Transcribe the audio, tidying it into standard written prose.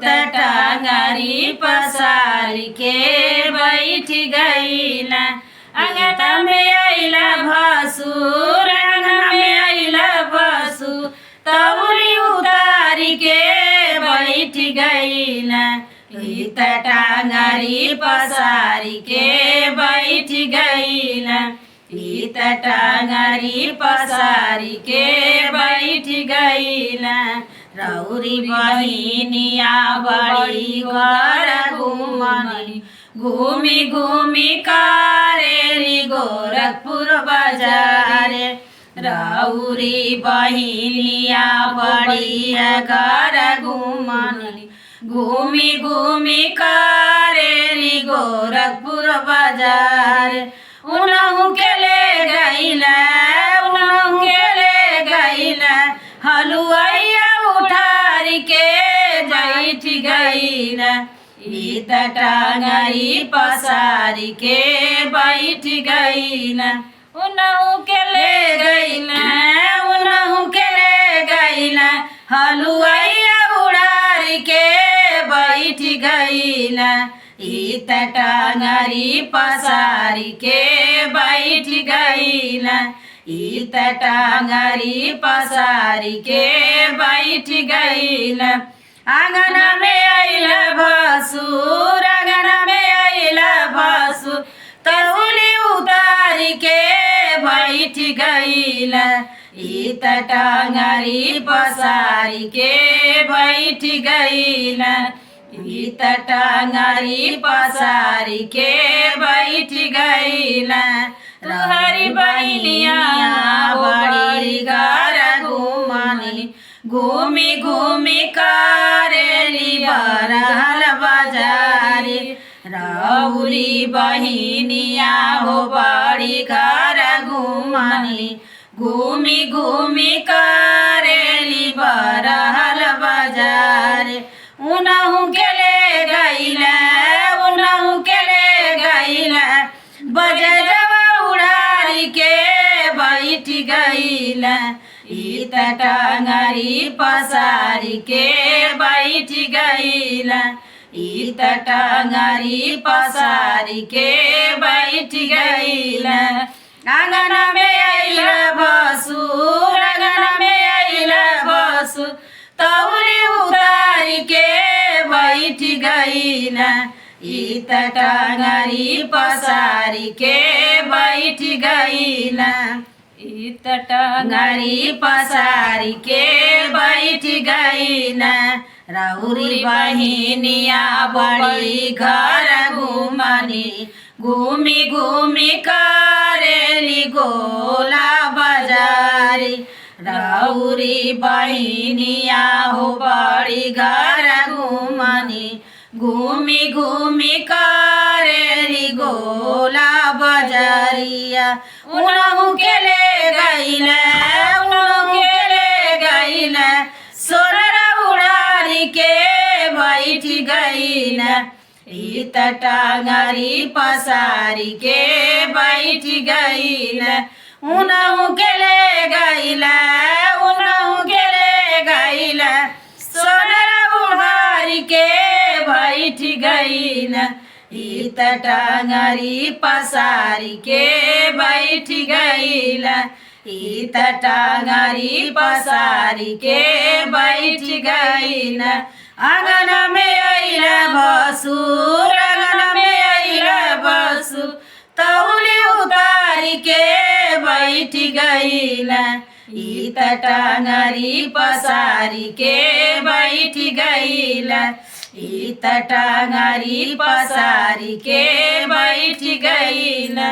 टांगरी पसारी के बैठ गईला। अंगना में आइला भसुर, अंगना में आइला भसुर, तौली उतारी के बैठ गईला। इत टांगरी पसारी के बैठ गईला। इत टांगरी पसारी के बैठ गईला। रौरी बहिनिया बड़ी घर घूमनी, घूमी घूमी करेली गोरखपुर बाजार। रौरी बहिनिया बड़ी घर घूमनी, घूमी घूमी करेली गोरखपुर बाजार। उनहु के ले गईला, उनहु के ले गईला, हलुआइया उठारी के बैठ गईला। इत टांगरी पसारी के बैठ गईला। उनहु के ले गईला, उनहु के ले गईला, हलुआइया उड़ारी के बैठ गईला। इत टांगरी पसारी के बैठ गईला। इत टांगरी पसारी के बैठ गईला। आंगना में आइला भसुर, आंगना में आइला भसुर, तौली उतारी के बैठ गईला। इत टांगरी पसारी के बैठ गईला। इत टांगरी पसारी के बैठ गईला। तुहरी बहिनिया बड़ी घर घूमनी, घूमी घूमी करेली बरहल बाजारी। रौरी बहिनिया हो बड़ी घर घूमनी, घूमी घूमी करेली बरहल बाजार। उनहु के ले गईला, उनहु के ले गईला, बजजवा उड़ारी के बैठ गईला। इत टांगरी पसारी के बैठ गईला। इत टांगरी पसारी के बैठ गईला। आंगना में आइला भसुर, आंगना में आइला भसुर, तौली उतारी के बैठ गईला। इत टांगरी पसारी के बैठ गईला। इत टांगरी पसारी के बैठ गईला। रौरी बहिनिया बड़ी घर घूमनी, घूमी घूमी करेली गोला बाजारी। रौरी बहिनिया हो बड़ी घर घूमनी, घूमी घूमी करेली गोला बाजारिया। उनहु के ले गईला, उनहु के ले गईला, सोनरा उड़ारी के बैठ गईला। इत टांगरी पसारी के बैठ गईला। उनहु के ले गईला, उनहु के ले गईला, सोनरा उड़ारी के बैठ गईला। इत टांगरी पसारी के बैठ गईला। इत टांगरी पसारी के बैठ गईला। आंगना में आइला भसुर, आंगना में आइला भसुर, तौली उतारी के बैठ गईला। इत टांगरी पसारी के बैठ गईला। इत टांगरी पसारी के बैठ गईला।